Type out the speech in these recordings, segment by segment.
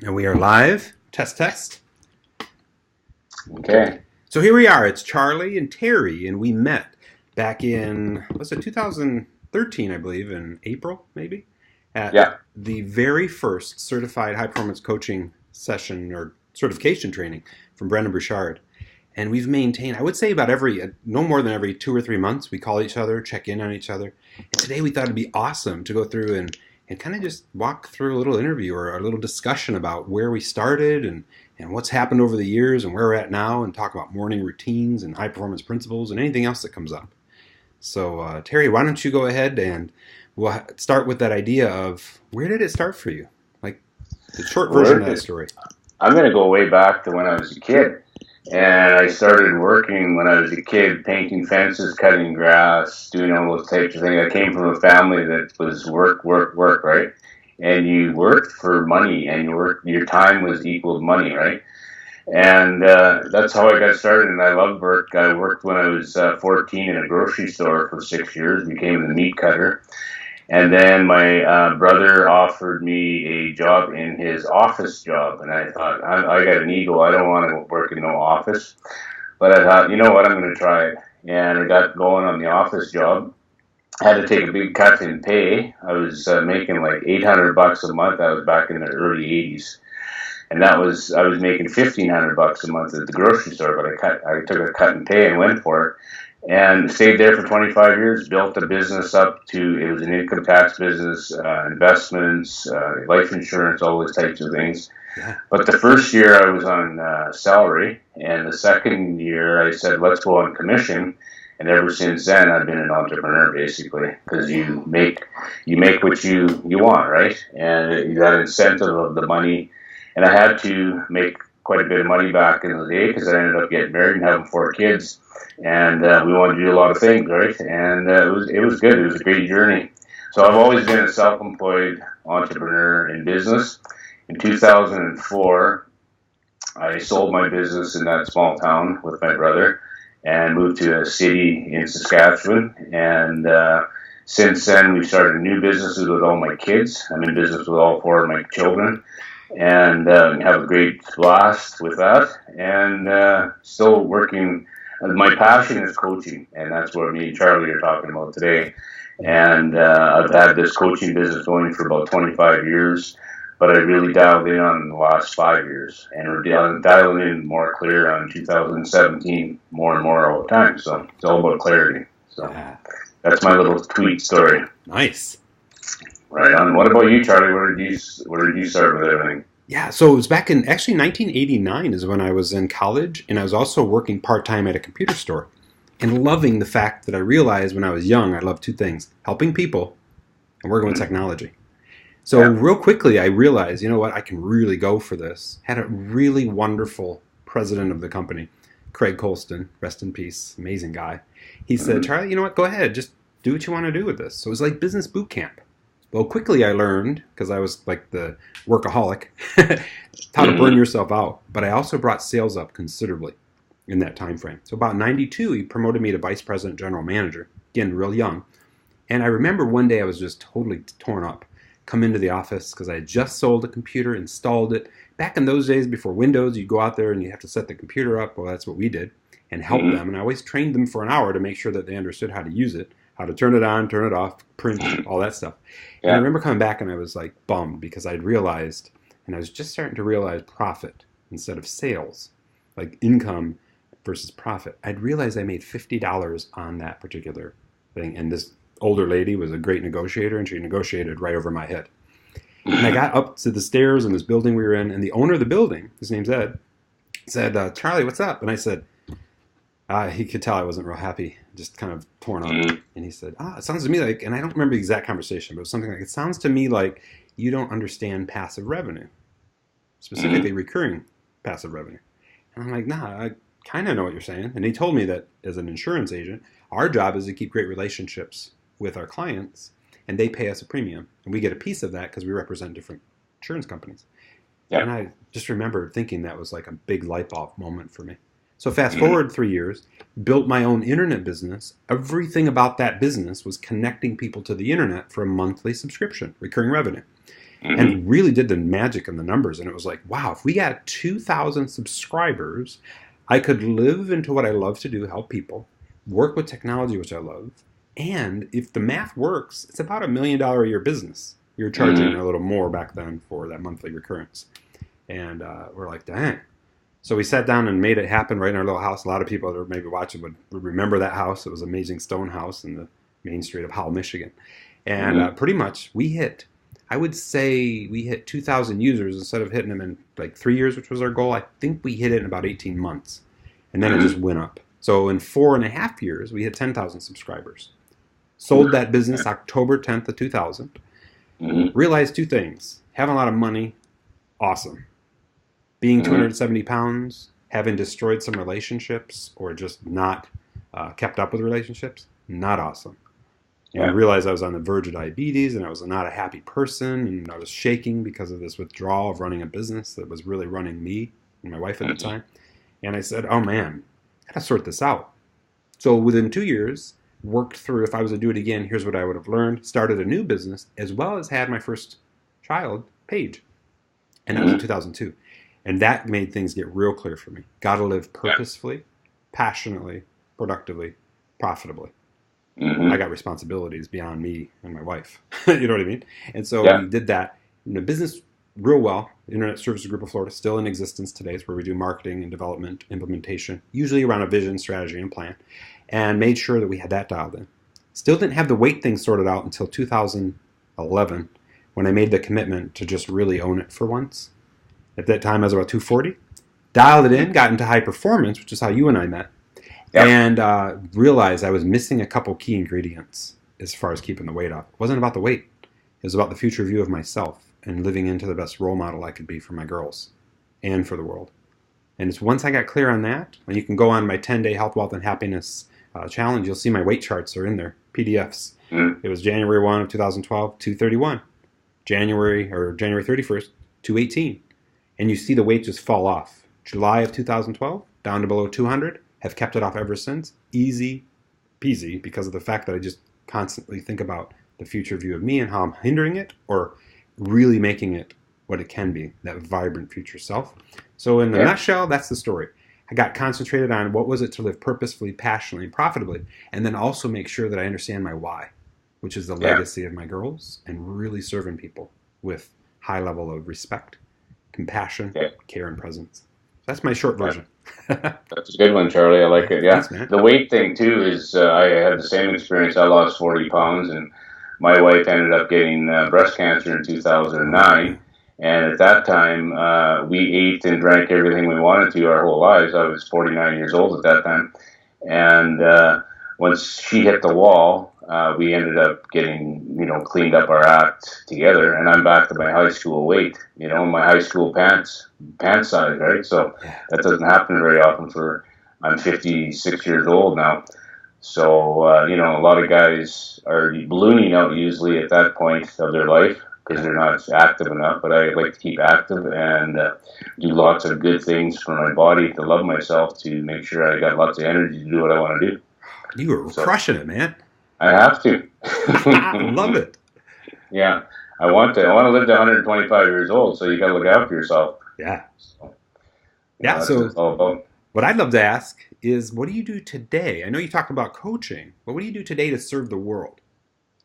And we are live. Test, test. Okay. So here we are. It's Charlie and Terry, and we met back in, was it 2013, I believe, in April, maybe? At the very first certified high-performance coaching session or certification training from Brendan Burchard. And we've maintained, I would say about no more than every 2 or 3 months, we call each other, check in on each other. And today we thought it'd be awesome to go through and kind of just walk through a little interview or a little discussion about where we started and what's happened over the years and where we're at now, and talk about morning routines and high performance principles and anything else that comes up. So Terry, why don't you go ahead and we'll start with that idea of where did it start for you? Like the short version of that story. I'm going to go way back to when I was a kid. And I started working when I was a kid, painting fences, cutting grass, doing all those types of things. I came from a family that was work, right? And you worked for money, and your time was equal to money, right? And that's how I got started, and I loved work. I worked when I was 14 in a grocery store for 6 years, became the meat cutter. And then my brother offered me a job in his office job. And I thought, I got an ego. I don't want to work in no office. But I thought, you know what, I'm going to try it. And I got going on the office job. I had to take a big cut in pay. I was making like $800 a month. I was back in the early 80s. And I was making $1,500 a month at the grocery store. But I took a cut in pay and went for it. And stayed there for 25 years, built the business up to, it was an income tax business, investments, life insurance, all those types of things. Yeah. But the first year I was on salary, and the second year I said, let's go on commission. And ever since then, I've been an entrepreneur, basically, because you make what you want, right? And that incentive of the money. And I had to make quite a bit of money back in the day because I ended up getting married and having 4 kids. And we wanted to do a lot of things, right? And it was good. It was a great journey. So I've always been a self-employed entrepreneur in business. In 2004, I sold my business in that small town with my brother and moved to a city in Saskatchewan. And since then, we've started new businesses with all my kids. I'm in business with all 4 of my children. And have a great blast with that. And still working. My passion is coaching, and that's what me and Charlie are talking about today. And I've had this coaching business going for about 25 years, but I really dialed in on the last 5 years. And we're dialing in more clear on 2017 more and more all the time. So it's all about clarity. So that's my little tweet story. Nice. Right on. What about you, Charlie? Where did you start with everything? Yeah, so it was back in, actually 1989 is when I was in college, and I was also working part-time at a computer store, and loving the fact that I realized when I was young, I loved 2 things, helping people and working with technology. So real quickly, I realized, you know what, I can really go for this. Had a really wonderful president of the company, Craig Colston, rest in peace, amazing guy. He said, Charlie, you know what, go ahead, just do what you want to do with this. So it was like business boot camp. Well, quickly I learned, because I was like the workaholic, how to burn yourself out. But I also brought sales up considerably in that time frame. So about 92, he promoted me to vice president general manager, again, real young. And I remember one day I was just totally torn up. Come into the office because I had just sold a computer, installed it. Back in those days before Windows, you'd go out there and you have to set the computer up. Well, that's what we did, and help them. And I always trained them for an hour to make sure that they understood how to use it, how to turn it on, turn it off, print, all that stuff. And I remember coming back and I was like bummed because I'd realized, and I was just starting to realize profit instead of sales, like income versus profit. I'd realized I made $50 on that particular thing. And this older lady was a great negotiator, and she negotiated right over my head. And I got up to the stairs in this building we were in, and the owner of the building, his name's Ed, said, Charlie, what's up? And I said, he could tell I wasn't real happy, just kind of torn up. And he said, it sounds to me like, and I don't remember the exact conversation, but it was something like, it sounds to me like you don't understand passive revenue, specifically recurring passive revenue. And I'm like, nah, I kind of know what you're saying. And he told me that as an insurance agent, our job is to keep great relationships with our clients, and they pay us a premium. And we get a piece of that because we represent different insurance companies. Yep. And I just remember thinking that was like a big light bulb moment for me. So fast forward 3 years, built my own internet business. Everything about that business was connecting people to the internet for a monthly subscription, recurring revenue. Mm-hmm. and really did the magic in the numbers. And it was like, wow, if we got 2,000 subscribers, I could live into what I love to do, help people, work with technology, which I love. And if the math works, it's about $1 million a year business. You're charging Mm-hmm. a little more back then for that monthly recurrence. And we're like, dang. So we sat down and made it happen right in our little house. A lot of people that are maybe watching would remember that house. It was an amazing stone house in the main street of Howell, Michigan. And Mm-hmm. pretty much I would say we hit 2,000 users instead of hitting them in like 3 years, which was our goal. I think we hit it in about 18 months. And then it just went up. So in 4.5 years, we hit 10,000 subscribers. Sold that business October 10th of 2000. Mm-hmm. Realized two things. Having a lot of money, awesome. Being Mm-hmm. 270 pounds, having destroyed some relationships or just not kept up with relationships, not awesome. And I Yeah. realized I was on the verge of diabetes and I was not a happy person and I was shaking because of this withdrawal of running a business that was really running me and my wife at the Mm-hmm. time. And I said, oh man, I gotta sort this out. So within 2 years, worked through, if I was to do it again, here's what I would have learned, started a new business, as well as had my first child, Paige. And that was in Mm-hmm. 2002. And that made things get real clear for me. Got to live Yeah. purposefully, passionately, productively, profitably. Mm-hmm. I got responsibilities beyond me and my wife. You know what I mean? And so Yeah. we did that. Business real well. Internet Services Group of Florida still in existence today. It's where we do marketing and development, implementation, usually around a vision, strategy, and plan. And made sure that we had that dialed in. Still didn't have the weight thing sorted out until 2011 when I made the commitment to just really own it for once. At that time, I was about 240. Dialed it in, got into high performance, which is how you and I met, Yeah. and realized I was missing a couple key ingredients as far as keeping the weight off. It wasn't about the weight. It was about the future view of myself and living into the best role model I could be for my girls and for the world. And it's once I got clear on that, and you can go on my 10-day health, wealth, and happiness challenge, you'll see my weight charts are in there, PDFs. Mm-hmm. It was January 1 of 2012, 231. January 31st, 218. And you see the weight just fall off. July of 2012, down to below 200. Have kept it off ever since. Easy peasy because of the fact that I just constantly think about the future view of me and how I'm hindering it or really making it what it can be, that vibrant future self. So in the nutshell, that's the story. I got concentrated on what was it to live purposefully, passionately, and profitably, and then also make sure that I understand my why, which is the legacy of my girls and really serving people with high level of respect, compassion, care, and presence. That's my short version. That's a good one, Charlie. I like it. Yeah. Thanks, man. The weight thing, too, is I had the same experience. I lost 40 pounds, and my wife ended up getting breast cancer in 2009. And at that time, we ate and drank everything we wanted to our whole lives. I was 49 years old at that time. And once she hit the wall, we ended up getting, cleaned up our act together. And I'm back to my high school weight, my high school pants size, right? So that doesn't happen very often I'm 56 years old now. So, a lot of guys are ballooning out usually at that point of their life because they're not active enough. But I like to keep active and do lots of good things for my body to love myself, to make sure I got lots of energy to do what I want to do. You were crushing it, man. I have to. I love it. Yeah. I want to live to 125 years old, so you got to look after yourself. Yeah. So, So what it's all about. What I'd love to ask is, what do you do today? I know you talked about coaching, but what do you do today to serve the world?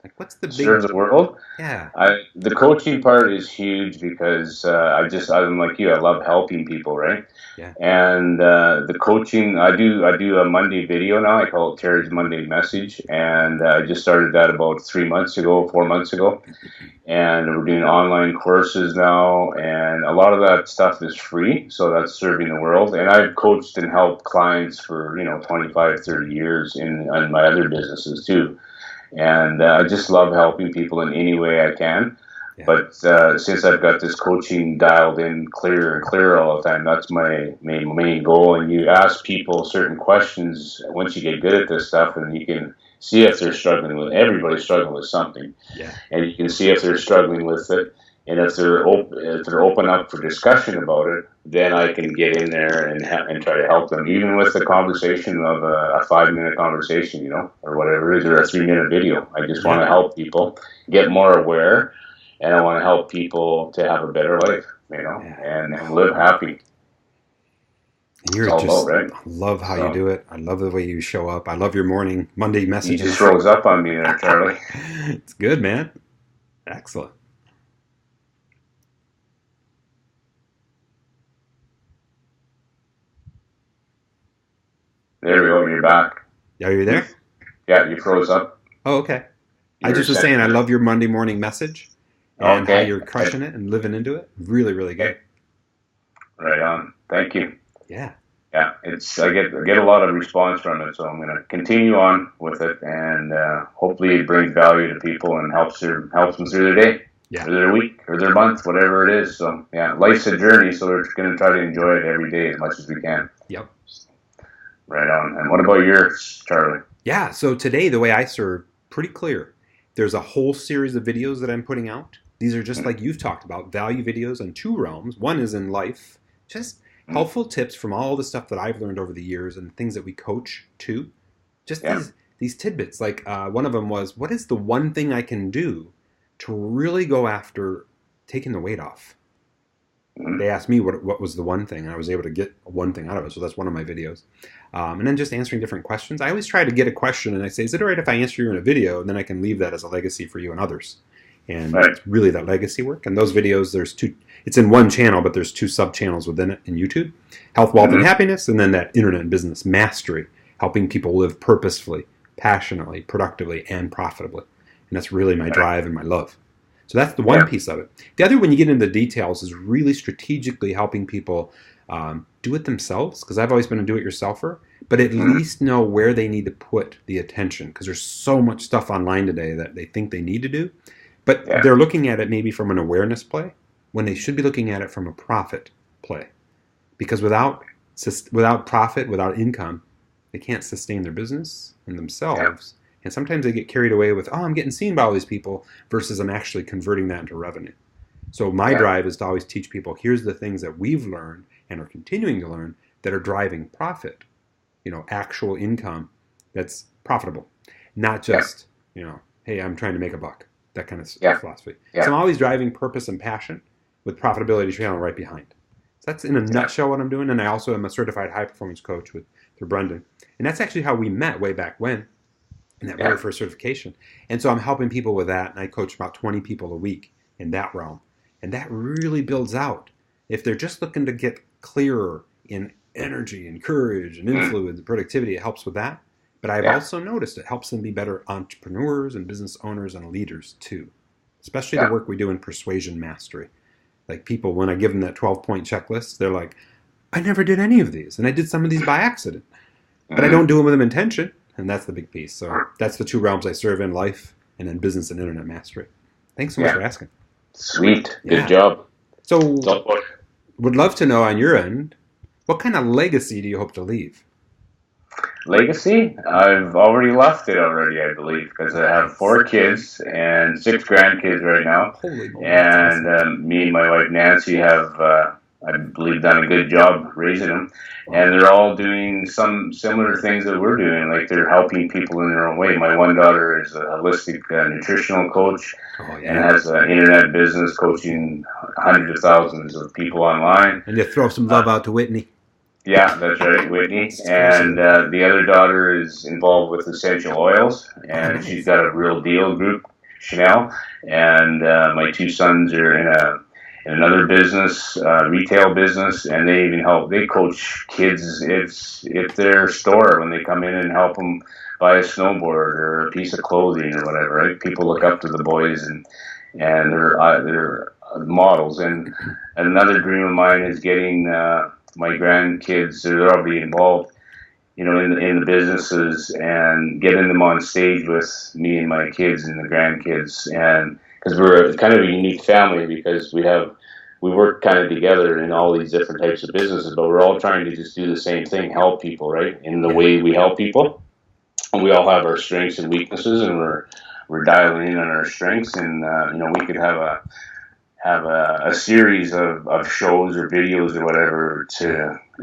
Like, what's the big... Serve the world? Yeah. The coaching part is huge because I'm like you, I love helping people, right? Yeah. And the coaching, I do a Monday video now. I call it Terry's Monday Message, and I just started that about 4 months ago. And we're doing online courses now, and a lot of that stuff is free, so that's serving the world. And I've coached and helped clients for 25, 30 years in my other businesses too. And I just love helping people in any way I can. Yeah. But since I've got this coaching dialed in clearer and clearer all the time, that's my main goal. And you ask people certain questions once you get good at this stuff, and you can see if they're struggling with. Everybody's struggling with something, and you can see if they're struggling with it. And if they're open up for discussion about it, then I can get in there and try to help them, even with the conversation of a 5-minute conversation, or whatever it is, or a 3-minute video. I just want to help people get more aware and I want to help people to have a better life, and live happy. And you're It's all just, about, right? I love how you So do it. I love the way you show up. I love your morning Monday you messages. just rose up on me there, Charlie. It's good, man. Excellent. There we go. You're back. Are you there? Yeah, you froze up. Oh, okay. You I were just was saying I love your Monday morning message and how Okay. you're crushing it and living into it. Really, really good. Right on. Thank you. Yeah. Yeah, I get a lot of response from it, so I'm going to continue on with it, and hopefully it brings value to people and helps them through their day, Yeah. or their week, or their month, whatever it is. So yeah, life's a journey, so we're going to try to enjoy it every day as much as we can. Yep. Right on. And what about yours, Charlie? Yeah. So today, the way I serve, pretty clear. There's a whole series of videos that I'm putting out. These are just like you've talked about, value videos in two realms. One is in life, just helpful tips from all the stuff that I've learned over the years and things that we coach too. Just these tidbits. Like one of them was, what is the one thing I can do to really go after taking the weight off? They asked me what was the one thing, and I was able to get one thing out of it. So that's one of my videos. And then just answering different questions. I always try to get a question, and I say, is it all right if I answer you in a video? And then I can leave that as a legacy for you and others. And it's really that legacy work. And those videos, there's two. It's in one channel, but there's two sub-channels within it in YouTube. Health, Wealth, and Happiness, and then that Internet and Business Mastery, helping people live purposefully, passionately, productively, and profitably. And that's really my drive and my love. So that's the one piece of it. The other, when you get into the details, is really strategically helping people do it themselves, because I've always been a do-it-yourselfer, but at least know where they need to put the attention, because there's so much stuff online today that they think they need to do, but they're looking at it maybe from an awareness play, when they should be looking at it from a profit play. Because without profit, without income, they can't sustain their business and themselves. And sometimes they get carried away with, I'm getting seen by all these people, versus I'm actually converting that into revenue. So my drive is to always teach people, here's the things that we've learned and are continuing to learn that are driving profit, actual income that's profitable. Not just, hey, I'm trying to make a buck, that kind of philosophy. So I'm always driving purpose and passion with profitability channel right behind. So that's in a nutshell what I'm doing. And I also am a certified high performance coach through Brendan. And that's actually how we met way back when, in that very first certification. And so I'm helping people with that. And I coach about 20 people a week in that realm. And that really builds out. If they're just looking to get clearer in energy and courage and influence and productivity, it helps with that. But I've also noticed it helps them be better entrepreneurs and business owners and leaders too. Especially the work we do in persuasion mastery. Like people, when I give them that 12-point checklist, they're like, I never did any of these. And I did some of these by accident. But I don't do them with intention. And that's the big piece. So that's the two realms I serve in, life and in business and internet mastery. Thanks so much for asking. Sweet. Good job. So would love to know on your end, what kind of legacy do you hope to leave? Legacy? I've already left it already, I believe, because I have 4 kids and 6 grandkids right now. Holy moly. And me and my wife Nancy have, I believe, done a good job raising them. And they're all doing some similar things that we're doing, like they're helping people in their own way. My one daughter is a holistic nutritional coach and has an internet business coaching hundreds of thousands of people online. And you throw some love out to Whitney. Yeah, that's right, Whitney. And the other daughter is involved with essential oils, and she's got a real deal group, Chanel. And my 2 sons are in another business, retail business, and they even help. They coach kids at their store when they come in and help them buy a snowboard or a piece of clothing or whatever. Right? People look up to the boys, and they're models. And another dream of mine is getting my grandkids. They're already involved, in the businesses, and getting them on stage with me and my kids and the grandkids, and because we're kind of a unique family, because we work kind of together in all these different types of businesses, but we're all trying to just do the same thing, help people, right? In the way we help people, and we all have our strengths and weaknesses, and we're dialing in on our strengths, and we could have a series of shows or videos or whatever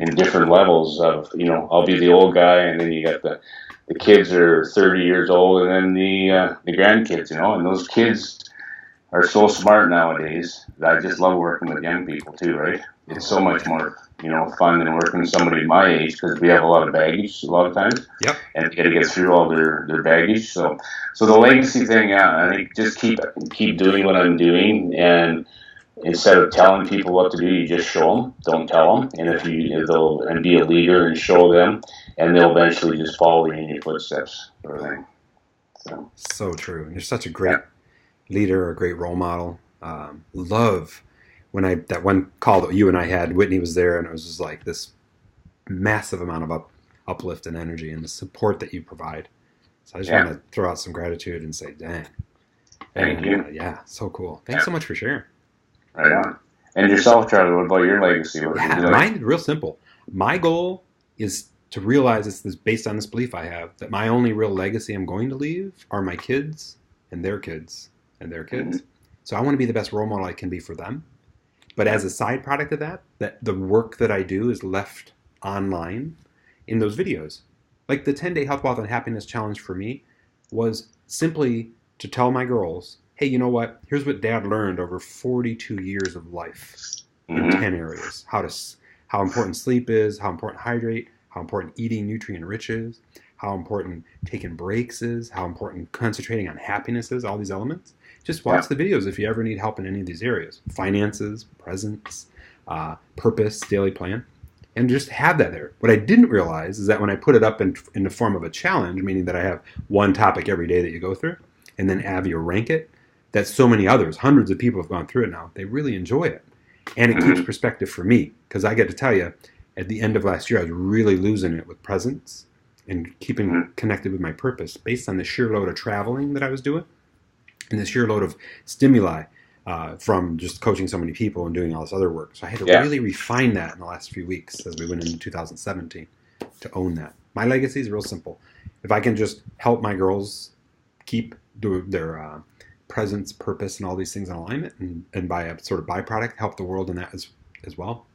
in different levels of, I'll be the old guy, and then you got the kids are 30 years old, and then the grandkids, and those kids are so smart nowadays that I just love working with young people too, right? It's so much more, fun than working with somebody my age because we have a lot of baggage a lot of times. Yep. And you got to get through all their baggage. So the legacy thing, yeah, I think just keep doing what I'm doing, and instead of telling people what to do, you just show them. Don't tell them. And if they'll and be a leader and show them, and they'll eventually just follow in your footsteps, sort of thing. So true. You're such a great leader, a great role model. Love when that one call that you and I had, Whitney was there, and it was just like this massive amount of uplift and energy and the support that you provide. So I just want to throw out some gratitude and say, dang. Thank you. Yeah, so cool. Thanks so much for sharing. Right on. And yourself, Charlie, what about your legacy? Mine is real simple. My goal is to realize it's based on this belief I have that my only real legacy I'm going to leave are my kids and their kids and their kids. Mm-hmm. So I want to be the best role model I can be for them. But as a side product of that the work that I do is left online in those videos. Like the 10-day Health, Wealth, and Happiness Challenge for me was simply to tell my girls, hey, you know what? Here's what Dad learned over 42 years of life in 10 areas. How important sleep is, how important hydrate, how important eating nutrient-rich is, how important taking breaks is, how important concentrating on happiness is, all these elements. Just watch the videos if you ever need help in any of these areas. Finances, presence, purpose, daily plan, and just have that there. What I didn't realize is that when I put it up in the form of a challenge, meaning that I have one topic every day that you go through, and then have you rank it, that so many others, hundreds of people have gone through it now, they really enjoy it. And it keeps perspective for me, because I get to tell you, at the end of last year, I was really losing it with presence and keeping connected with my purpose based on the sheer load of traveling that I was doing and the sheer load of stimuli from just coaching so many people and doing all this other work. So I had to really refine that in the last few weeks as we went into 2017 to own that. My legacy is real simple. If I can just help my girls keep their presence, purpose, and all these things in alignment, and by a sort of byproduct, help the world in that as well.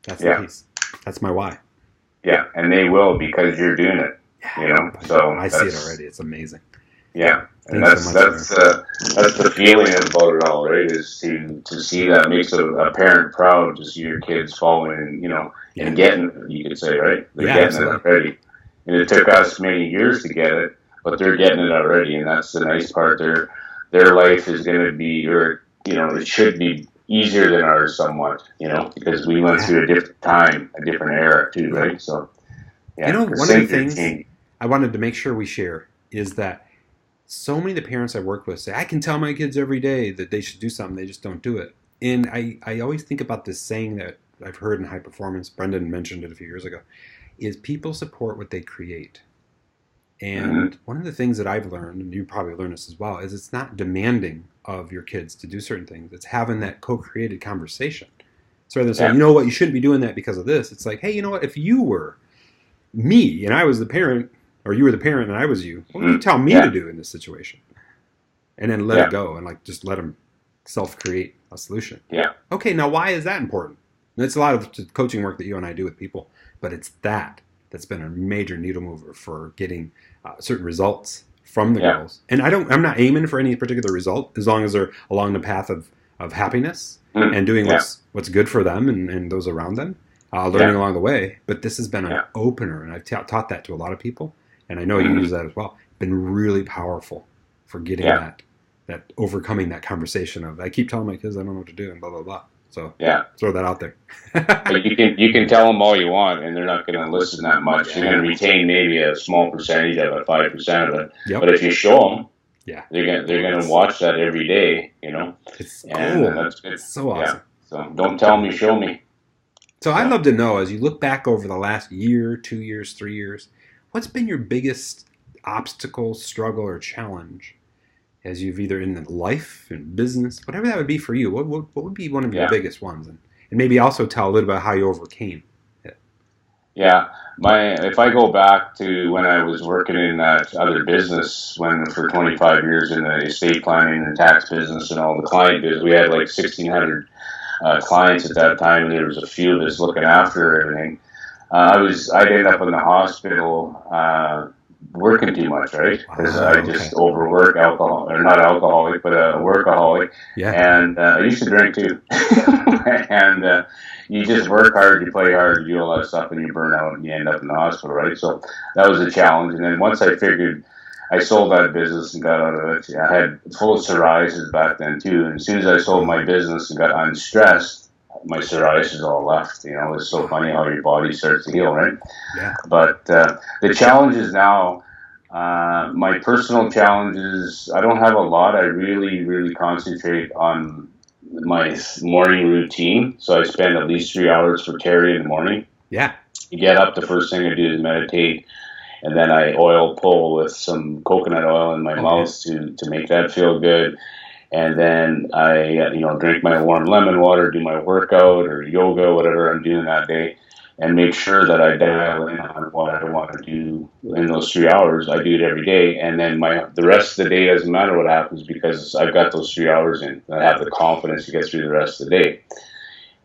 That's the piece. That's my why. Yeah, and they will because you're doing it. So I see it already. It's amazing. Yeah, and that's the feeling about it all, right? Is to see that makes a parent proud to see your kids following, and getting it, you could say, right? They're getting it already, and it took us many years to get it, but they're getting it already, and that's the nice part. Their life is going to be, or it should be easier than ours somewhat, because we went through a different time, a different era too, right? So, one of the things I wanted to make sure we share is that so many of the parents I work with say, I can tell my kids every day that they should do something, they just don't do it. And I always think about this saying that I've heard in high performance, Brendan mentioned it a few years ago, is people support what they create. And one of the things that I've learned, and you probably learned this as well, is it's not demanding of your kids to do certain things. It's having that co-created conversation. So rather than saying, you know what, you shouldn't be doing that because of this, it's like, hey, you know what, if you were me and I was the parent, or you were the parent and I was you, what would you tell me to do in this situation? And then let it go and just let them self-create a solution. Yeah. Okay, now why is that important? And it's a lot of coaching work that you and I do with people, but it's that's been a major needle mover for getting certain results from the girls. And I'm not aiming for any particular result as long as they're along the path of happiness and doing what's good for them and those around them, learning along the way. But this has been an opener, and I've taught that to a lot of people, and I know you use that as well. It's been really powerful for getting that overcoming that conversation of, I keep telling my kids I don't know what to do and blah, blah, blah. So throw that out there. But you can tell them all you want, and they're not going to listen that much. You're going to retain maybe a small percentage of it, 5% of it. Yep. But if you show them, they're going to watch that every day. It's cool. It's so awesome. So don't tell me, show me. So I'd love to know, as you look back over the last year, 2 years, 3 years, what's been your biggest obstacle, struggle, or challenge? As you've either in life, in business, whatever that would be for you, what would be one of your biggest ones? And maybe also tell a little about how you overcame it. Yeah. If I go back to when I was working in that other business, for 25 years in the estate planning and tax business and all the client business, we had like 1,600 clients at that time, and there was a few of us looking after everything. I'd end up in the hospital working too much, right? Because I just Okay. overwork alcohol, or not alcoholic, but a workaholic. Yeah. And I used to drink too. And you just work hard, you play hard, you do all that stuff, and you burn out and you end up in the hospital, right? So that was a challenge. And then once I figured, I sold that business and got out of it. I had full psoriasis back then too. And as soon as I sold my business and got unstressed, my psoriasis all left. It's so funny how your body starts to heal, right? Yeah. But the challenges now, my personal challenges, I don't have a lot. I really, really concentrate on my morning routine. So I spend at least 3 hours for Terry in the morning. Yeah. You get up, the first thing I do is meditate. And then I oil pull with some coconut oil in my mouth to make that feel good. And then I, drink my warm lemon water, do my workout or yoga, whatever I'm doing that day, and make sure that I dial in on what I want to do in those 3 hours. I do it every day. And then the rest of the day doesn't matter what happens because I've got those 3 hours in. I have the confidence to get through the rest of the day.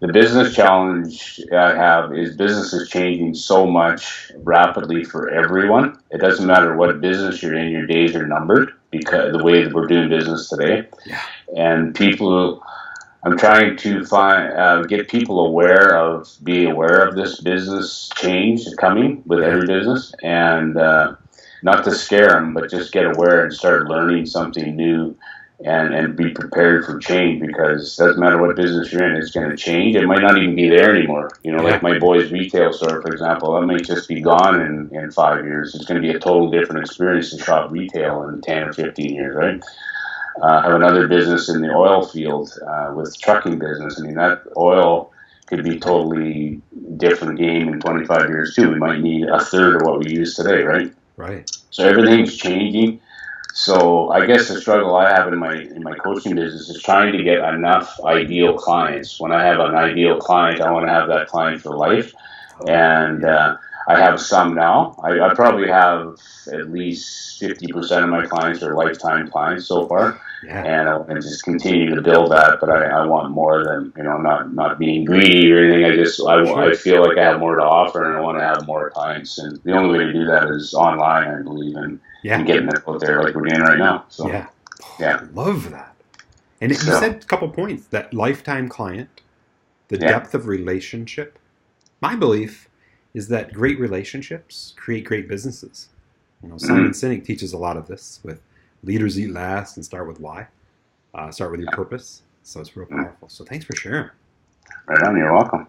The business challenge I have is business is changing so much rapidly for everyone. It doesn't matter what business you're in, your days are numbered because the way that we're doing business today. Yeah. And I'm trying to get people be aware of this business change coming with every business, and not to scare them, but just get aware and start learning something new. And be prepared for change, because it doesn't matter what business you're in, it's going to change. It might not even be there anymore. Like my boy's retail store, for example, that may just be gone in 5 years. It's going to be a total different experience to shop retail in 10 or 15 years, right? I have another business in the oil field with trucking business. I mean, that oil could be totally different game in 25 years too. We might need a third of what we use today, right? Right. So everything's changing. So I guess the struggle I have in my coaching business is trying to get enough ideal clients. When I have an ideal client, I want to have that client for life. And I have some now. I probably have at least 50% of my clients are lifetime clients so far. Yeah. And I just continue to build that, but I want more than, not being greedy or anything. I feel like I have more to offer, and I want to have more clients. And the only way to do that is online, I believe, and getting it out there like we're doing right now. So, yeah. Yeah. Love that. And you said a couple points, that lifetime client, the depth of relationship. My belief is that great relationships create great businesses. Simon Sinek teaches a lot of this with leaders eat last and start with why. Start with your purpose. So it's real powerful. So thanks for sharing. Right on. You're welcome.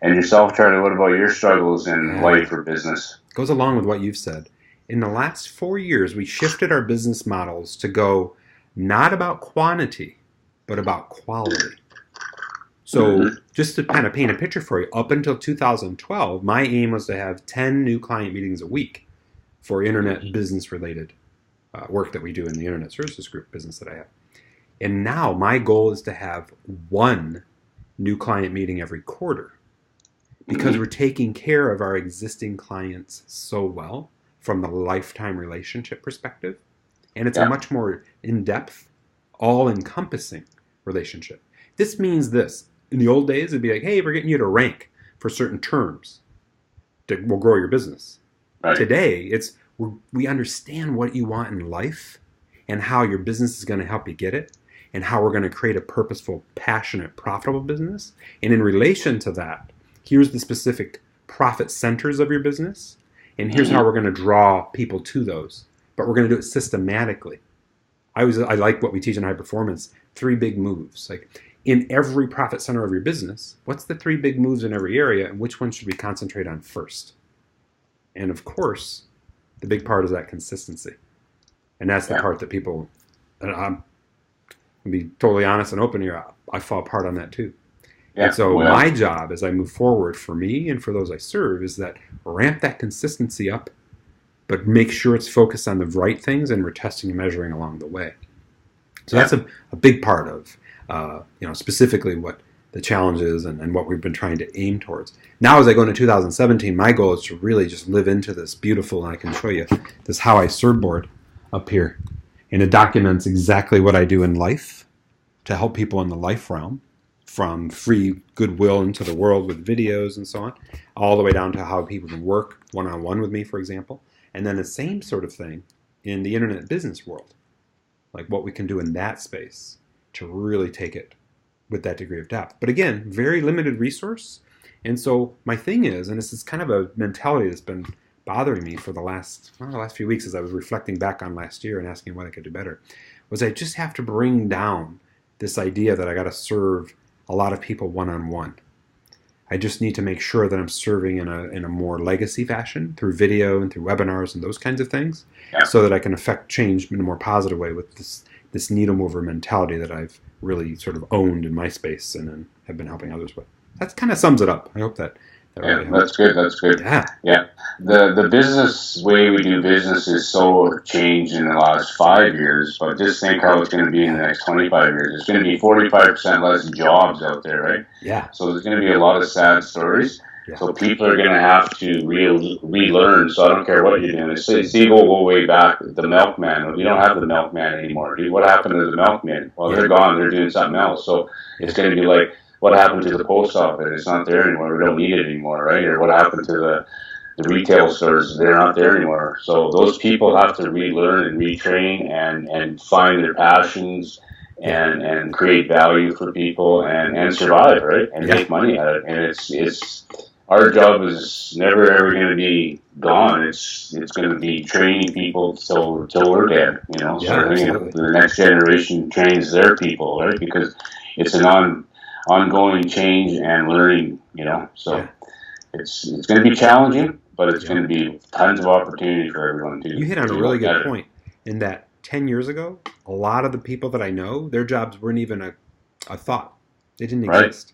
And yourself, Charlie, what about your struggles in life or business? Goes along with what you've said. In the last 4 years, we shifted our business models to go not about quantity, but about quality. So just to kind of paint a picture for you, up until 2012, my aim was to have 10 new client meetings a week for internet business-related work that we do in the Internet Services Group business that I have. And now my goal is to have 1 new client meeting every quarter, because we're taking care of our existing clients so well from the lifetime relationship perspective. And it's a much more in-depth, all-encompassing relationship. This means this. In the old days, it'd be like, hey, we're getting you to rank for certain terms that will grow your business. Right. Today, we understand what you want in life and how your business is going to help you get it, and how we're going to create a purposeful, passionate, profitable business. And in relation to that, here's the specific profit centers of your business, and here's how we're going to draw people to those. But we're going to do it systematically. I like what we teach in high performance, 3 big moves. Like in every profit center of your business, what's the 3 big moves in every area, and which one should we concentrate on first? And of course, the big part is that consistency. And that's the part that people, and I'm going to be totally honest and open here, I fall apart on that too. And so my job as I move forward for me and for those I serve is that ramp that consistency up, but make sure it's focused on the right things, and we're testing and measuring along the way. So that's a big part of, specifically what the challenge is and what we've been trying to aim towards. Now as I go into 2017, my goal is to really just live into this beautiful, and I can show you this How I Serve board up here. And it documents exactly what I do in life to help people in the life realm, from free goodwill into the world with videos and so on, all the way down to how people can work one-on-one with me, for example. And then the same sort of thing in the internet business world, like what we can do in that space to really take it with that degree of depth. But again, very limited resource. And so my thing is, and this is kind of a mentality that's been bothering me for the last few weeks as I was reflecting back on last year and asking what I could do better, was I just have to bring down this idea that I got to serve a lot of people one-on-one. I just need to make sure that I'm serving in a more legacy fashion through video and through webinars and those kinds of things, so that I can affect change in a more positive way with this needle mover mentality that I've really sort of owned in my space and then have been helping others with. That kind of sums it up. I hope that really helps. That's good. Yeah. The business way we do business is so changed in the last 5 years, but just think how it's going to be in the next 25 years. It's going to be 45% less jobs out there, right? Yeah. So there's going to be a lot of sad stories. Yeah. So people are going to have to relearn. So I don't care what you're doing. See, go way back. The milkman. You don't have the milkman anymore. What happened to the milkman? Well, they're gone. They're doing something else. So it's going to be like, what happened to the post office? It's not there anymore. We don't need it anymore, right? Or what happened to the retail stores? They're not there anymore. So those people have to relearn and retrain and find their passions and create value for people and survive, right? And make money at it. And it's our job is never ever going to be gone. It's going to be training people till we're dead. So the next generation trains their people, right? Because it's an ongoing change and learning. So it's going to be challenging, but it's going to be tons of opportunity for everyone too. You hit on a really good point in that 10 years ago, a lot of the people that I know, their jobs weren't even a thought. They didn't exist.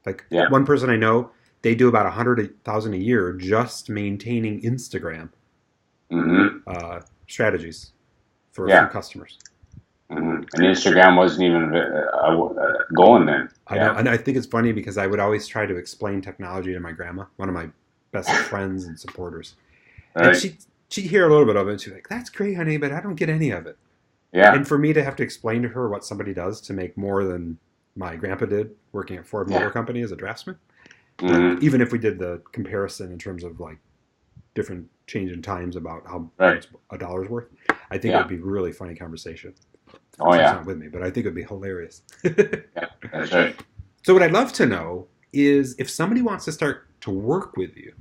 Like one person I know, they do about $100,000 a year just maintaining Instagram strategies for a few customers. And Instagram wasn't even going then. I know, and I think it's funny because I would always try to explain technology to my grandma, one of my best friends and supporters. Right. And she'd hear a little bit of it, and she'd be like, "That's great, honey, but I don't get any of it." Yeah. And for me to have to explain to her what somebody does to make more than my grandpa did working at Ford Motor Company as a draftsman, even if we did the comparison in terms of like different change in times about how much a dollar's worth, I think it would be a really funny conversation. She's not with me, but I think it would be hilarious. That's right. So what I'd love to know is if somebody wants to start to work with you,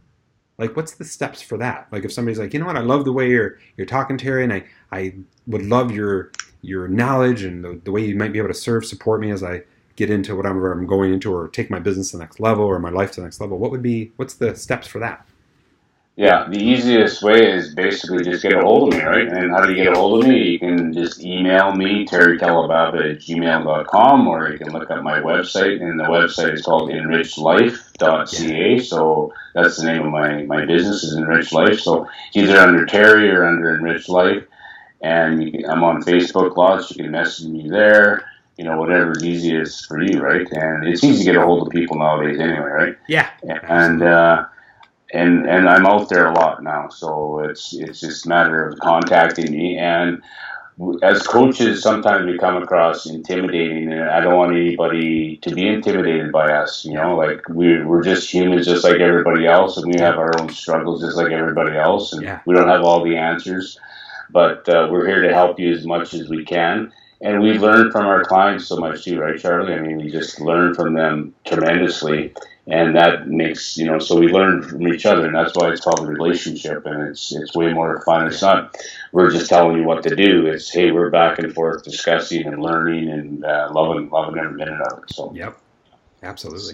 like what's the steps for that? Like if somebody's like, you know what, I love the way you're talking, Terry, and I would love your knowledge and the way you might be able to support me as I get into whatever I'm going into or take my business to the next level or my life to the next level. What's the steps for that? Yeah, the easiest way is basically just get a hold of me, right? And how do you get a hold of me? You can just email me, terrycalibaba@gmail.com, or you can look up my website, and the website is called enrichedlife.ca. So that's the name of my business is Enriched Life. So it's either under Terry or under Enriched Life. And I'm on Facebook lots. You can message me there. Whatever's easiest for you, right? And it's easy to get a hold of people nowadays anyway, right? Yeah. And I'm out there a lot now, so it's just a matter of contacting me. And as coaches, sometimes we come across intimidating, and I don't want anybody to be intimidated by us. Like we're just humans, just like everybody else, and we have our own struggles, just like everybody else, and we don't have all the answers. But we're here to help you as much as we can. And we learn from our clients so much too, right, Charlie? I mean, we just learn from them tremendously. And that makes, so we learn from each other, and that's why it's called a relationship, and it's way more fun. It's not, we're just telling you what to do. It's, hey, we're back and forth discussing and learning and loving every minute of it. So. Yep, absolutely.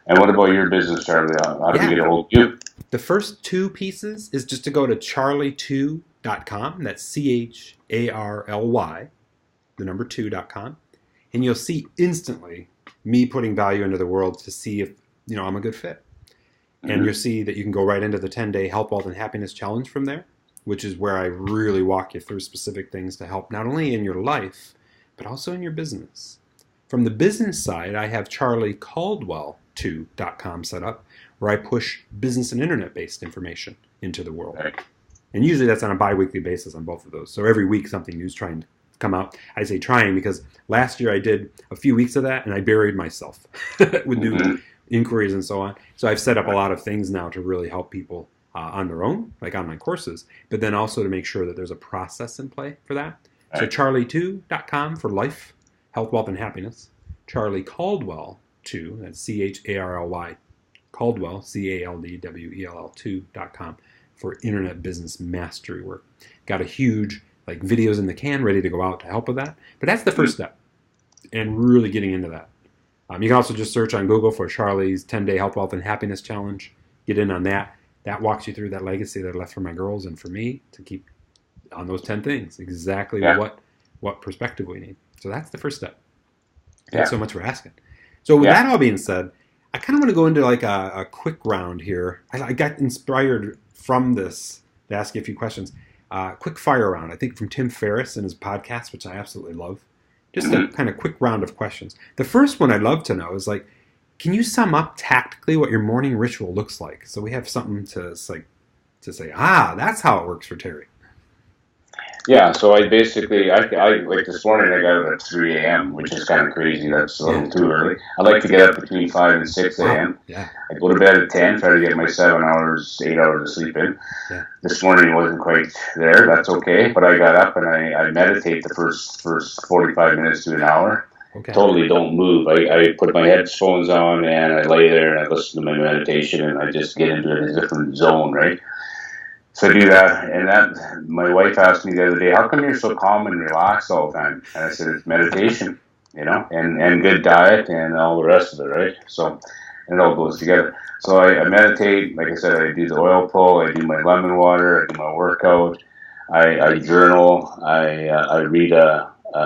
And what about your business, Charlie? How do you get a hold of you? The first two pieces is just to go to charly2.com. That's CHARLY, the number 2.com, and you'll see instantly me putting value into the world to see if, I'm a good fit. And you'll see that you can go right into the 10-day Health, Wealth, and Happiness Challenge from there, which is where I really walk you through specific things to help not only in your life, but also in your business. From the business side, I have CharlyCaldwell2.com set up, where I push business and internet-based information into the world. Right. And usually that's on a bi-weekly basis on both of those. So every week something new's trying to come out. I say trying because last year I did a few weeks of that and I buried myself with new inquiries and so on. So I've set up a lot of things now to really help people on their own, like online courses, but then also to make sure that there's a process in play for that. Right. So charly2.com for life, health, wealth, and happiness. Charly Caldwell 2, that's CHARLY, Caldwell, CALDWELL2.com for internet business mastery work. Got a huge like videos in the can ready to go out to help with that. But that's the first step, and really getting into that. You can also just search on Google for Charly's 10-day health, wealth, and happiness challenge. Get in on that. That walks you through that legacy that I left for my girls and for me to keep on those 10 things. Exactly what perspective we need. So that's the first step. Thanks so much for asking. So with that all being said, I kind of want to go into like a quick round here. I got inspired from this to ask you a few questions. Quick fire round, I think from Tim Ferriss in his podcast, which I absolutely love. Just a kind of quick round of questions. The first one I'd love to know is like, can you sum up tactically what your morning ritual looks like? So we have something to say, that's how it works for Terry. Yeah, so I basically, I like this morning I got up at 3 a.m., which is kind of crazy. That's a little too early. I like to get up between 5 and 6 a.m. Yeah. I go to bed at 10, try to get my 8 hours of sleep in. Yeah. This morning wasn't quite there. That's okay. But I got up and I meditate the first 45 minutes to an hour. Okay. Totally don't move. I put my headphones on and I lay there and I listen to my meditation and I just get into a different zone, right? So I do that, and my wife asked me the other day, how come you're so calm and relaxed all the time? And I said, it's meditation, and good diet and all the rest of it, right? So it all goes together. So I meditate, like I said, I do the oil pull, I do my lemon water, I do my workout, I journal, I read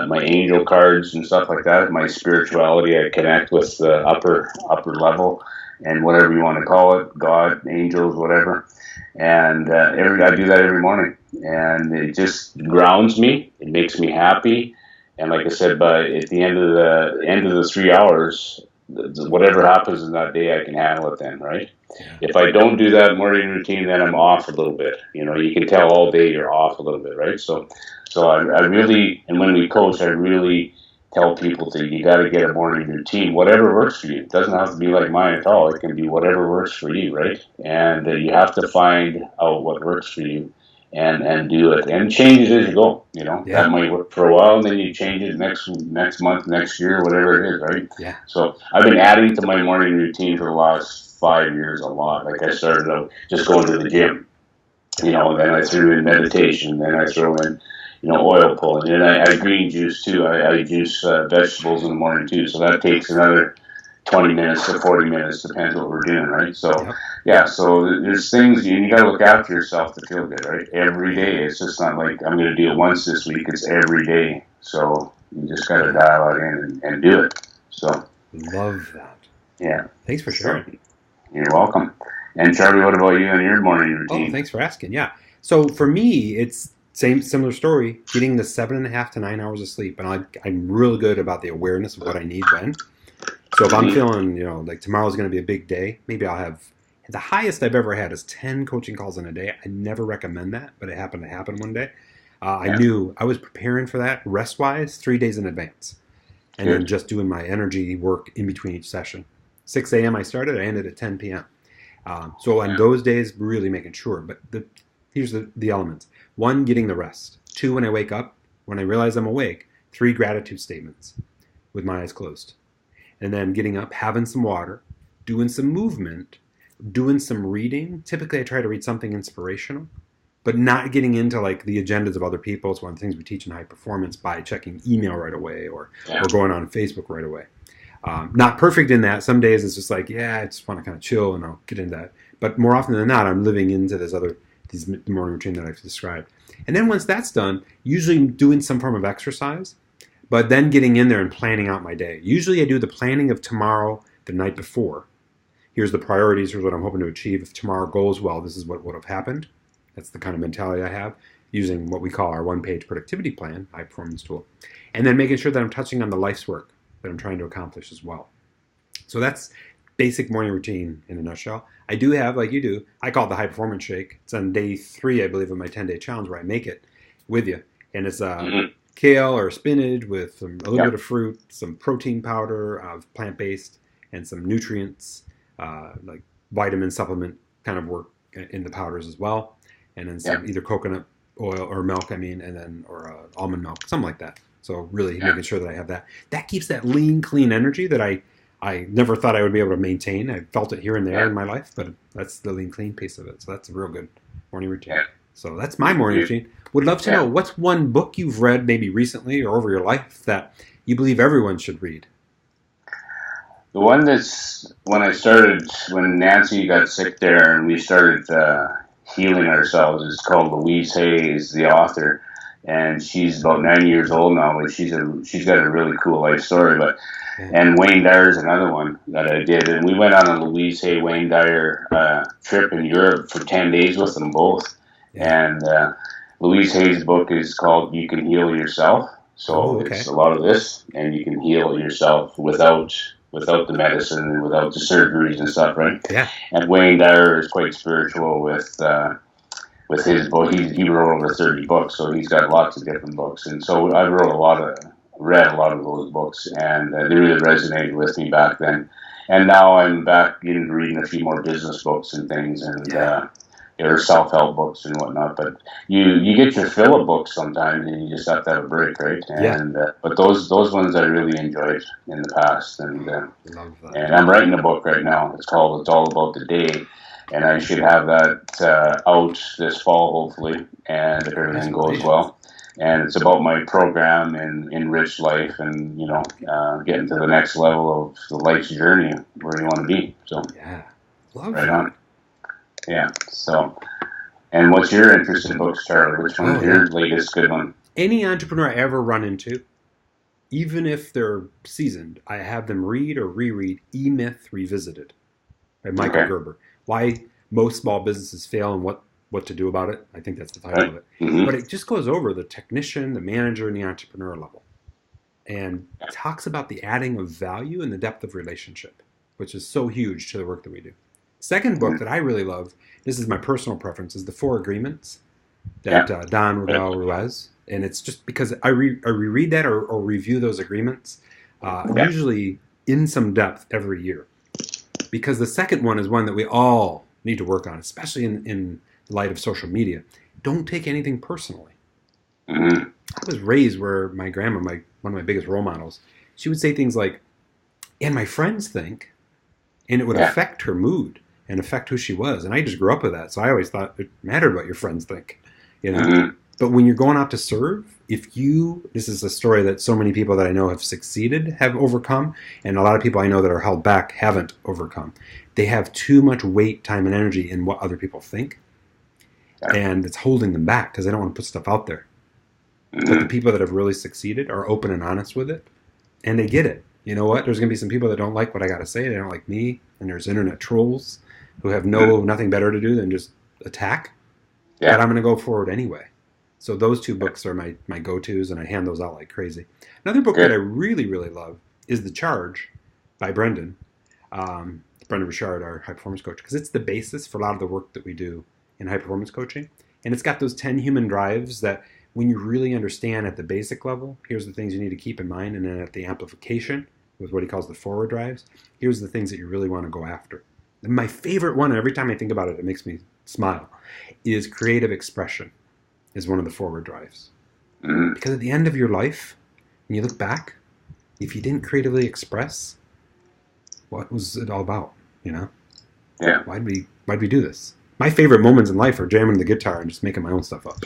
my angel cards and stuff like that. My spirituality, I connect with the upper level and whatever you want to call it, God, angels, whatever. And I do that every morning, and it just grounds me. It makes me happy, and like I said, at the end of the 3 hours, whatever happens in that day, I can handle it then, right? Yeah. If I don't do that morning routine, then I'm off a little bit. You can tell all day you're off a little bit, right? So I really, and when we coach, I really tell people you got to get a morning routine, whatever works for you. It doesn't have to be like mine at all. It can be whatever works for you, right? And you have to find out what works for you and do it. And change it as you go, That might work for a while, and then you change it next month, next year, whatever it is, right? Yeah. So I've been adding to my morning routine for the last 5 years a lot. Like I started out just going to the gym, then I threw in meditation, then I throw in oil pulling. And I green juice too. I juice vegetables in the morning too. So that takes another 20 minutes to 40 minutes, depends what we're doing, right? So, so there's things, you got to look after yourself to feel good, right? Every day. It's just not like I'm going to do it once this week. It's every day. So you just got to dial it in and do it. So. Love that. Yeah. Thanks for sharing. You're welcome. And Charlie, what about you and your morning routine? Oh, thanks for asking. Yeah. So for me, it's similar story, getting the 7.5 to 9 hours of sleep. And I'm real good about the awareness of what I need when. So if I'm feeling, like tomorrow's going to be a big day, maybe I'll have, the highest I've ever had is 10 coaching calls in a day. I never recommend that, but it happened to happen one day. I knew I was preparing for that rest-wise 3 days in advance. And then just doing my energy work in between each session. 6 a.m. I started, I ended at 10 p.m. So on those days, really making sure. But here's the elements. 1, getting the rest. 2, when I wake up, when I realize I'm awake. 3, gratitude statements with my eyes closed. And then getting up, having some water, doing some movement, doing some reading. Typically, I try to read something inspirational, but not getting into like the agendas of other people. It's one of the things we teach in high performance by checking email right away or going on Facebook right away. Not perfect in that. Some days it's just like, I just want to kind of chill and I'll get into that. But more often than not, I'm living into this morning routine that I've described. And then once that's done, usually doing some form of exercise, but then getting in there and planning out my day. Usually I do the planning of tomorrow the night before. Here's the priorities. Here's what I'm hoping to achieve. If tomorrow goes well, this is what would have happened. That's the kind of mentality I have, using what we call our one-page productivity plan, high performance tool. And then making sure that I'm touching on the life's work that I'm trying to accomplish as well. So that's basic morning routine in a nutshell. I do have, like you do, I call it the high performance shake. It's on day 3, I believe, of my 10-day challenge where I make it with you. And it's kale or spinach with a little bit of fruit, some protein powder of plant-based, and some nutrients, like vitamin supplement kind of work in the powders as well, and then Yeah. some either coconut oil or milk, and then or almond milk, something like that. So really Yeah. making sure that I have that. That keeps that lean, clean energy that I never thought I would be able to maintain. I felt it here and there Yeah. in my life, but that's the lean, clean piece of it. So that's a real good morning routine. Yeah. So that's my morning routine. Would love to know, what's one book you've read maybe recently or over your life that you believe everyone should read? The one that's when Nancy got sick there and we started healing ourselves is called Louise Hay, is the author, and she's about 90 years old now, but she's got a really cool life story. But and Wayne Dyer is another one that I did, and we went on a Louise Hay Wayne Dyer trip in Europe for 10 days with them both. And Louise Hay's book is called You Can Heal Yourself. So it's a lot of this, and you can heal yourself without the medicine and without the surgeries and stuff, right? Yeah. And Wayne Dyer is quite spiritual with his book. He wrote over 30 books, so he's got lots of different books. And so I read a lot of those books, and they really resonated with me back then. And now I'm back into reading a few more business books and things, and or self-help books and whatnot. But you get your fill of books sometimes, and you just have to have a break, right? And but those ones I really enjoyed in the past, and I'm writing a book right now. It's called It's All About the Day, and I should have that out this fall, hopefully, and if everything goes well. And it's about my program in Enriched Life, and getting to the next level of the life's journey where you want to be. So right on. Yeah. So, and what's your interest in books, Charlie? Which one's your latest good one? Any entrepreneur I ever run into, even if they're seasoned, I have them read or reread E-Myth Revisited by Michael Gerber. Why most small businesses fail and what to do about it. I think that's the title of it. Mm-hmm. But it just goes over the technician, the manager, and the entrepreneur level, and talks about the adding of value and the depth of relationship, which is so huge to the work that we do. Second book that I really love, this is my personal preference, is The Four Agreements, that Don Miguel Ruiz. And it's just because I reread that or review those agreements, usually in some depth every year. Because the second one is one that we all need to work on, especially in light of social media. Don't take anything personally. Mm-hmm. I was raised where my grandma, one of my biggest role models, she would say things like, and my friends think, and it would affect her mood and affect who she was. And I just grew up with that. So I always thought it mattered what your friends think, Mm-hmm. But when you're going out to serve, this is a story that so many people that I know have succeeded have overcome, and a lot of people I know that are held back haven't overcome. They have too much weight, time, and energy in what other people think. And it's holding them back because they don't want to put stuff out there. Mm-hmm. But the people that have really succeeded are open and honest with it, and they get it. You know what? There's going to be some people that don't like what I got to say. They don't like me, and there's internet trolls who have nothing better to do than just attack. But I'm going to go forward anyway. So those two books are my go-tos, and I hand those out like crazy. Another book that I really, really love is The Charge by Brendan Richard, our high-performance coach, because it's the basis for a lot of the work that we do in high-performance coaching. And it's got those 10 human drives that when you really understand at the basic level, here's the things you need to keep in mind. And then at the amplification, with what he calls the forward drives, here's the things that you really want to go after. And my favorite one, and every time I think about it, it makes me smile, is creative expression is one of the forward drives. Mm-hmm. Because at the end of your life, when you look back, if you didn't creatively express, what was it all about, Yeah. Why'd we do this? My favorite moments in life are jamming the guitar and just making my own stuff up.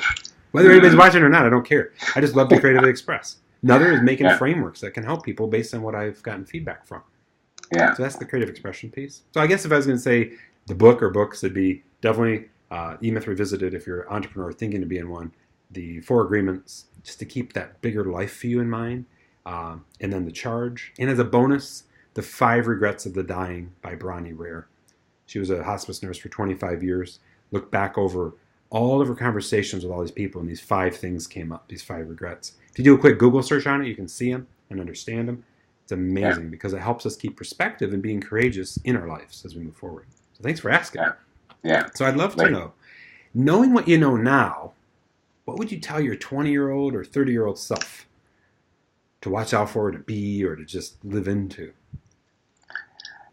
Whether anybody's watching or not, I don't care. I just love to creatively express. Another is making frameworks that can help people based on what I've gotten feedback from. Yeah. So that's the creative expression piece. So I guess if I was going to say the book or books, it'd be definitely E-Myth Revisited if you're an entrepreneur thinking to be in one. The Four Agreements, just to keep that bigger life view in mind. And then The Charge. And as a bonus, The 5 Regrets of the Dying by Bronnie Ware. She was a hospice nurse for 25 years. Looked back over all of her conversations with all these people, and these 5 things came up, these 5 regrets. If you do a quick Google search on it, you can see them and understand them. It's amazing because it helps us keep perspective and being courageous in our lives as we move forward. So thanks for asking. Yeah. So I'd love to know, knowing what you know now, what would you tell your 20-year-old or 30-year-old self to watch out for, to be, or to just live into?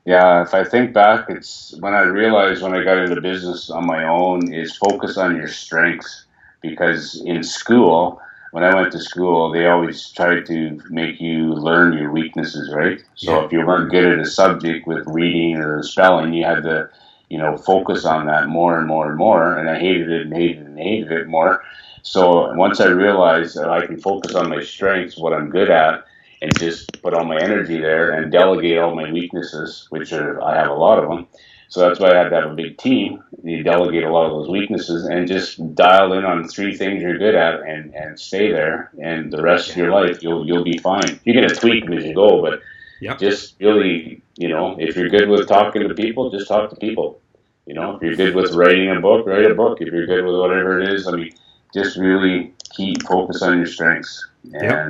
Yeah, if I think back, it's when I realized when I got into business on my own is focus on your strengths. Because in school, when I went to school, they always tried to make you learn your weaknesses, right? So Yeah. if you weren't good at a subject with reading or spelling, you had to, focus on that more and more and more. And I hated it and hated it and hated it more. So once I realized that I can focus on my strengths, what I'm good at, and just put all my energy there and delegate all my weaknesses, I have a lot of them. So that's why I had to have a big team. You delegate a lot of those weaknesses and just dial in on three things you're good at and stay there. And the rest of Yeah. your life, you'll be fine. You're gonna tweak them as you go, but Yep. just really, if you're good with talking to people, just talk to people. If you're good with writing a book, write a book. If you're good with whatever it is, I mean, just really keep focus on your strengths Yep.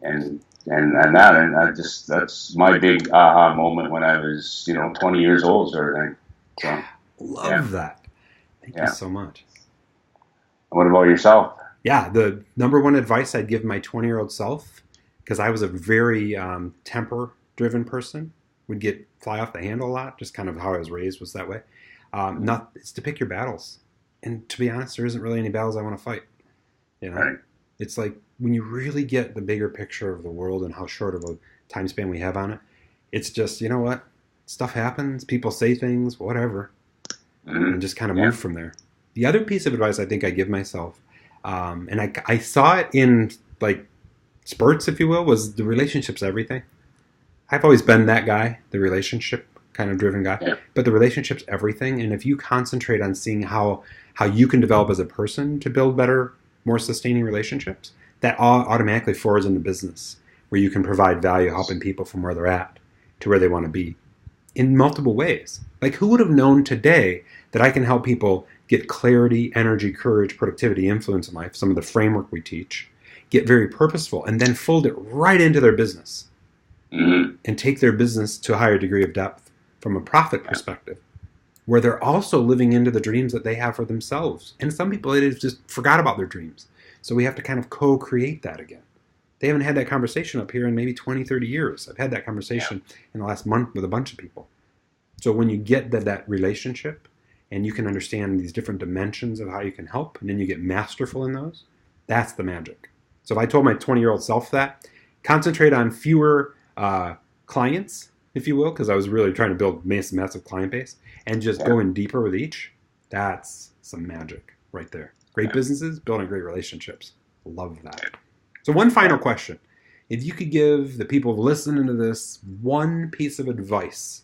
and I just that's my big aha moment when I was 20 years old sort of thing. So yeah, Love that. Thank you yeah. so much. What about yourself? Yeah, the number one advice I'd give my 20-year-old self, because I was a very temper-driven person, would get fly off the handle a lot. Just kind of how I was raised was that way. Not it's to pick your battles, and to be honest, there isn't really any battles I want to fight. You know, Right. it's like when you really get the bigger picture of the world and how short of a time span we have on it. It's just what stuff happens, people say things, whatever, Mm-hmm. and just kind of Yeah. move from there. The other piece of advice I think I give myself, and I saw it in like spurts, if you will, was the relationship's everything. I've always been that guy, the relationship kind of driven guy, Yeah. but the relationship's everything. And if you concentrate on seeing how you can develop as a person to build better, more sustaining relationships, that automatically forwards into business, where you can provide value helping people from where they're at to where they want to be in multiple ways. Like, who would have known today that I can help people get clarity, energy, courage, productivity, influence in life, some of the framework we teach, get very purposeful, and then fold it right into their business Mm-hmm. and take their business to a higher degree of depth from a profit Yeah. perspective, where they're also living into the dreams that they have for themselves. And some people, they just forgot about their dreams. So we have to kind of co-create that again. They haven't had that conversation up here in maybe 20, 30 years. I've had that conversation in the last month with a bunch of people. So when you get that relationship and you can understand these different dimensions of how you can help, and then you get masterful in those, that's the magic. So if I told my 20-year-old self that, concentrate on fewer clients, if you will, because I was really trying to build massive client base, and just Yeah. go in deeper with each, that's some magic right there. Great businesses, building great relationships. Love that. So one final question. If you could give the people listening to this one piece of advice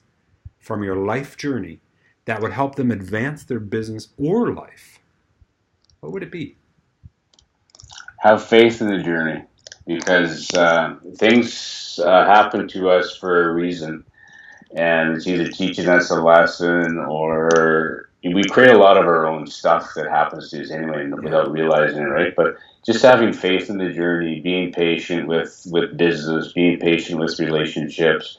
from your life journey that would help them advance their business or life, what would it be? Have faith in the journey because things happen to us for a reason, and it's either teaching us a lesson or we create a lot of our own stuff that happens to us anyway without realizing it, right? But just having faith in the journey, being patient with business, being patient with relationships,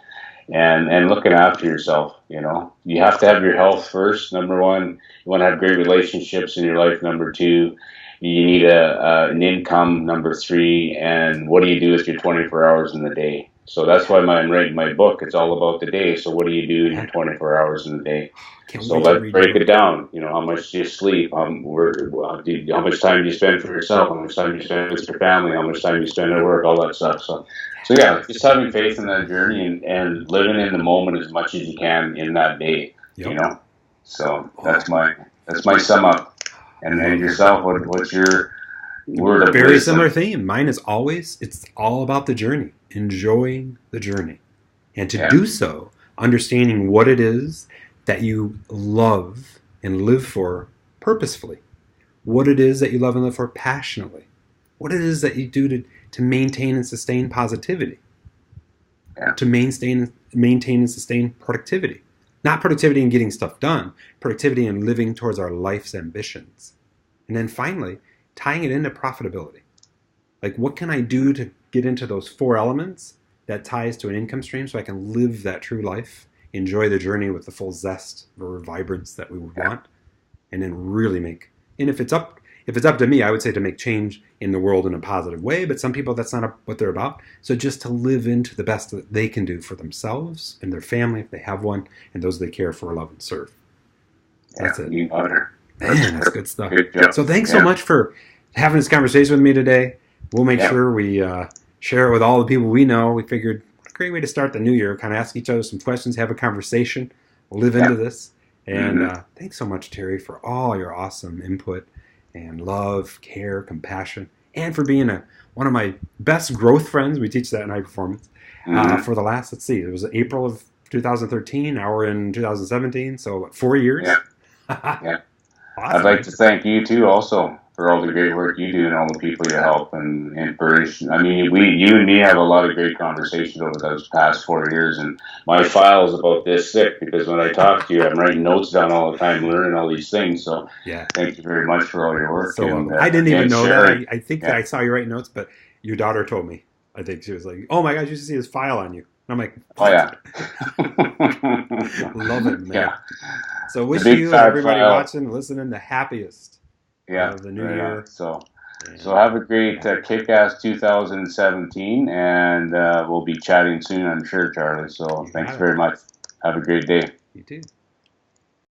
and looking after yourself. You have to have your health first. Number one, you want to have great relationships in your life. Number two, you need an income. Number three, and what do you do with your 24 hours in the day? So that's why I'm writing my book. It's all about the day. So what do you do in your 24 hours in the day? Can't So wait to let's read your break it book. down. How much do you sleep? How much time do you spend for yourself? How much time do you spend with your family? How much time do you spend at work? All that stuff. So yeah, just having faith in that journey and living in the moment as much as you can in that day. You Yep. know. So that's my sum up. And yourself, what's your word of Very wisdom? similar theme. Mine is always, it's all about the journey, enjoying the journey. And to Yeah. do so, understanding what it is that you love and live for purposefully, what it is that you love and live for passionately, what it is that you do to maintain and sustain positivity, Yeah. to maintain and sustain productivity. Not productivity in getting stuff done, productivity in living towards our life's ambitions. And then finally, tying it into profitability. Like, what can I do to get into those four elements that ties to an income stream so I can live that true life, enjoy the journey with the full zest or vibrance that we would want, and then really make. And if it's up, if it's up to me, I would say to make change in the world in a positive way. But some people, that's not what they're about. So just to live into the best that they can do for themselves and their family, if they have one, and those they care for, love, and serve. That's it. You got her. Man, that's good stuff. Good job. So thanks so much for having this conversation with me today. We'll make sure we share it with all the people we know. We figured what a great way to start the new year, kind of ask each other some questions, have a conversation. We'll live into this. And thanks so much, Terry, for all your awesome input and love, care, compassion, and for being one of my best growth friends. We teach that in high performance for the last, let's see, it was April of 2013. Now we're in 2017, so what, 4 years? Yeah. Awesome. I'd like to thank you too, also, for all the great work you do and all the people you help and inspiration. I mean, you and me have a lot of great conversations over those past 4 years, and my file's about this thick because when I talk to you, I'm writing notes down all the time, learning all these things. So thank you very much for all your work. So and, I didn't even know that. I think that I saw you writing notes, but your daughter told me. I think she was like, "Oh my gosh, you should see this file on you." And I'm like, "Oh yeah, love it, man." Yeah. So wish you and everybody watching, listening, the happiest of the new year. So have a great kick-ass 2017, and we'll be chatting soon, I'm sure, Charlie. So thanks very much. Have a great day. You too.